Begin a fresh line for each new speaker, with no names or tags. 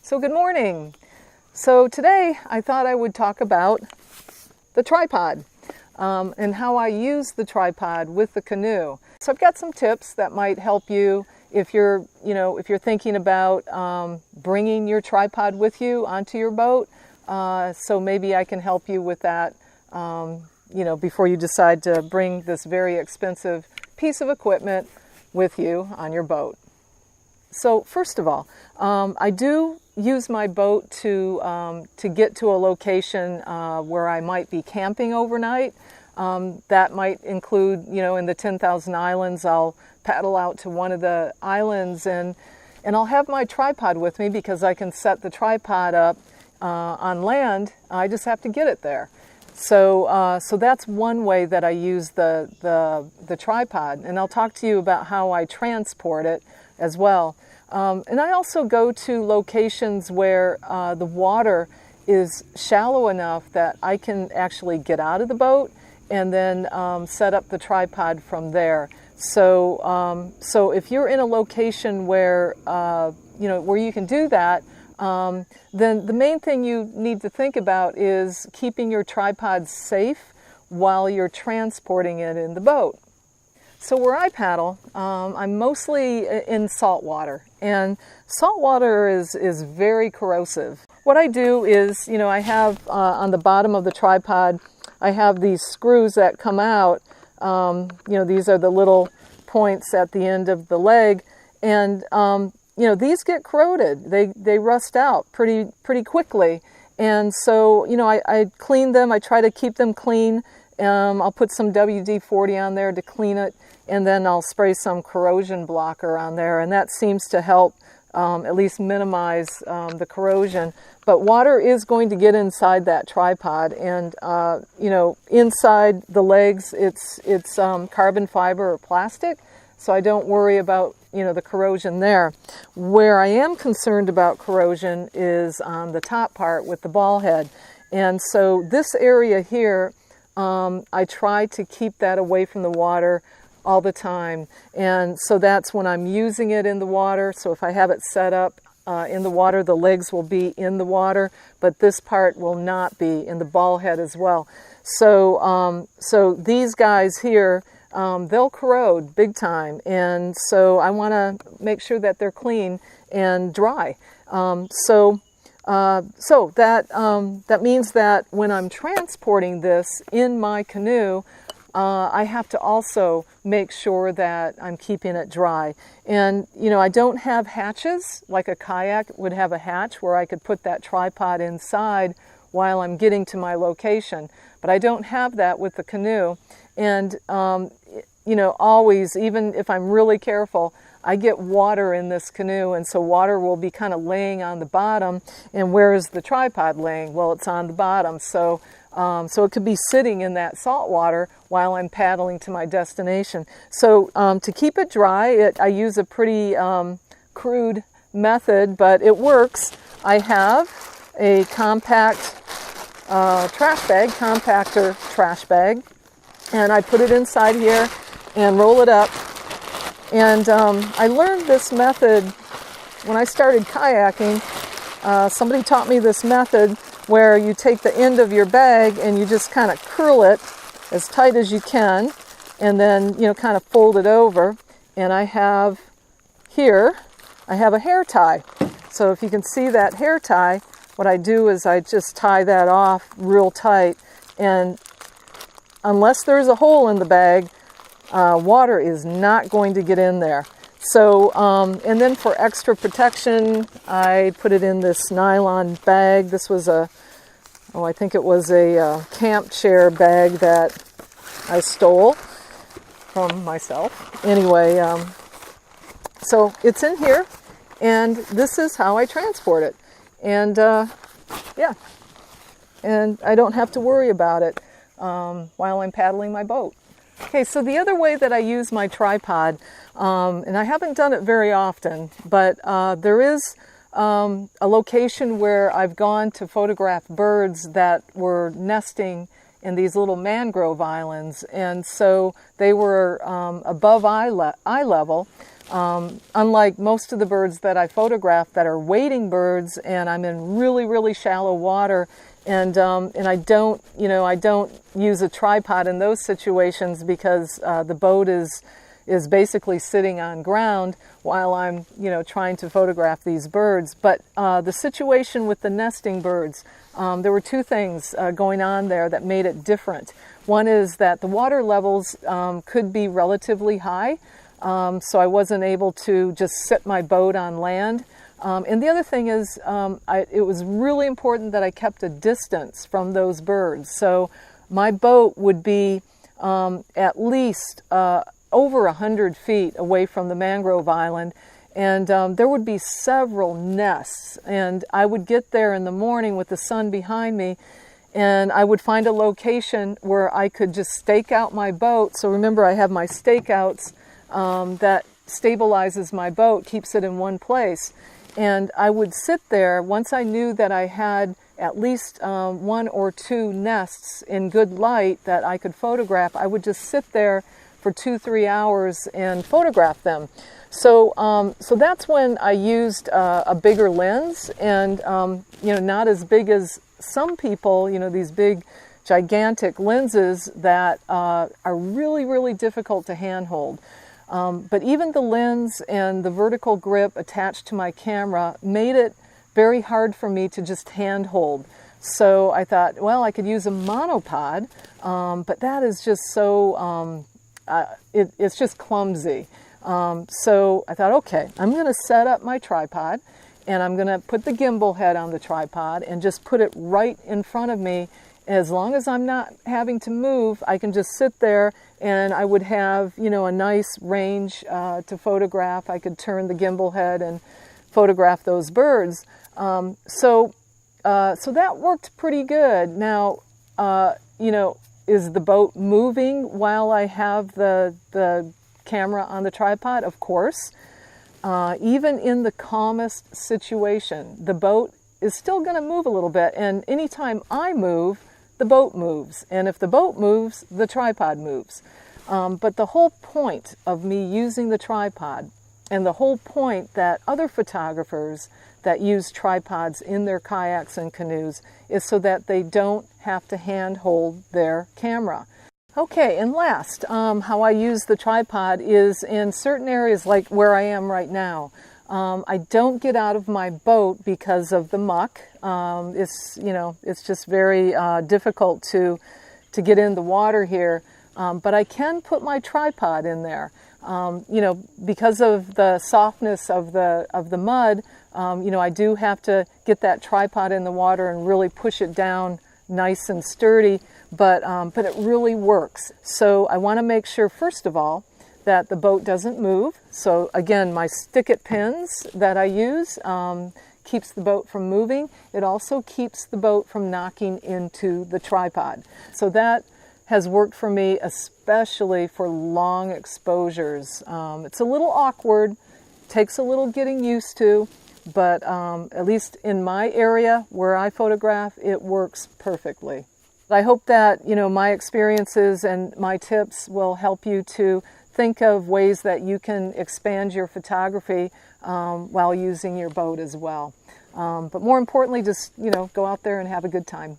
So good morning. So today I thought I would talk about the tripod and how I use the tripod with the canoe. So I've got some tips that might help you if you're thinking about bringing your tripod with you onto your boat. So maybe I can help you with that, before you decide to bring this very expensive piece of equipment with you on your boat. So first of all, I do use my boat to get to a location where I might be camping overnight. That might include, in the 10,000 islands, I'll paddle out to one of the islands and I'll have my tripod with me because I can set the tripod up on land. I just have to get it there. So that's one way that I use the tripod, and I'll talk to you about how I transport it as well. And I also go to locations where the water is shallow enough that I can actually get out of the boat and then set up the tripod from there. So if you're in a location where where you can do that, then the main thing you need to think about is keeping your tripod safe while you're transporting it in the boat. So where I paddle, I'm mostly in salt water, and salt water is very corrosive. What I do is, I have on the bottom of the tripod, I have these screws that come out. These are the little points at the end of the leg, and these get corroded. They rust out pretty quickly, and so I clean them. I try to keep them clean. I'll put some WD-40 on there to clean it, and then I'll spray some corrosion blocker on there, and that seems to help at least minimize the corrosion. But water is going to get inside that tripod, and inside the legs it's carbon fiber or plastic, so I don't worry about the corrosion there. Where I am concerned about corrosion is on the top part with the ball head, and so this area here, I try to keep that away from the water all the time, and so that's when I'm using it in the water. So if I have it set up in the water, the legs will be in the water, but this part will not be, in the ball head as well. So these guys here, they'll corrode big time, and so I want to make sure that they're clean and dry. So that means that when I'm transporting this in my canoe, I have to also make sure that I'm keeping it dry. And I don't have hatches like a kayak would have a hatch where I could put that tripod inside while I'm getting to my location, but I don't have that with the canoe. And always, even if I'm really careful, I get water in this canoe, and so water will be kind of laying on the bottom. And where is the tripod laying? Well, it's on the bottom. So it could be sitting in that salt water while I'm paddling to my destination. So to keep it dry, I use a pretty crude method, but it works. I have a compact compactor trash bag, and I put it inside here and roll it up. And I learned this method when I started kayaking. Somebody taught me this method where you take the end of your bag and you just kind of curl it as tight as you can, and then kind of fold it over. And I have a hair tie. So if you can see that hair tie, what I do is I just tie that off real tight, and unless there's a hole in the bag, water is not going to get in there. So, and then for extra protection, I put it in this nylon bag. This was I think it was a camp chair bag that I stole from myself. Anyway, so it's in here, and this is how I transport it. And and I don't have to worry about it while I'm paddling my boat. Okay, so the other way that I use my tripod, and I haven't done it very often, but there is a location where I've gone to photograph birds that were nesting in these little mangrove islands, and so they were above eye level, Unlike most of the birds that I photograph that are wading birds, and I'm in really, really shallow water, and I don't, I don't use a tripod in those situations because the boat is basically sitting on ground while I'm, trying to photograph these birds. But the situation with the nesting birds, there were two things going on there that made it different. One is that the water levels could be relatively high, so I wasn't able to just sit my boat on land. And the other thing is, it was really important that I kept a distance from those birds. So my boat would be at least over 100 feet away from the mangrove island, and there would be several nests. And I would get there in the morning with the sun behind me, and I would find a location where I could just stake out my boat. So remember, I have my stakeouts that stabilizes my boat, keeps it in one place. And I would sit there once I knew that I had at least one or two nests in good light that I could photograph. I would just sit there for 2-3 hours and photograph them. So so that's when I used a bigger lens, and not as big as some people, these big gigantic lenses that are really, really difficult to handhold. But even the lens and the vertical grip attached to my camera made it very hard for me to just handhold. So I thought, well, I could use a monopod, but that is just so, it's just clumsy. So I thought, okay, I'm going to set up my tripod, and I'm going to put the gimbal head on the tripod and just put it right in front of me. As long as I'm not having to move, I can just sit there, and I would have, a nice range to photograph. I could turn the gimbal head and photograph those birds. So that worked pretty good. Now, is the boat moving while I have the camera on the tripod? Of course. Even in the calmest situation, the boat is still going to move a little bit, and anytime I move, the boat moves, and if the boat moves, the tripod moves. But the whole point of me using the tripod, and the whole point that other photographers that use tripods in their kayaks and canoes, is so that they don't have to handhold their camera. Okay, and last, how I use the tripod is in certain areas like where I am right now. I don't get out of my boat because of the muck. It's just very difficult to get in the water here. But I can put my tripod in there. Because of the softness of the mud, I do have to get that tripod in the water and really push it down nice and sturdy. But it really works. So I want to make sure, first of all, that the boat doesn't move. So again, my stick-it pins that I use keeps the boat from moving. It also keeps the boat from knocking into the tripod. So that has worked for me, especially for long exposures. It's a little awkward, takes a little getting used to, but at least in my area where I photograph, it works perfectly. I hope that my experiences and my tips will help you to think of ways that you can expand your photography while using your boat as well. But more importantly, just go out there and have a good time.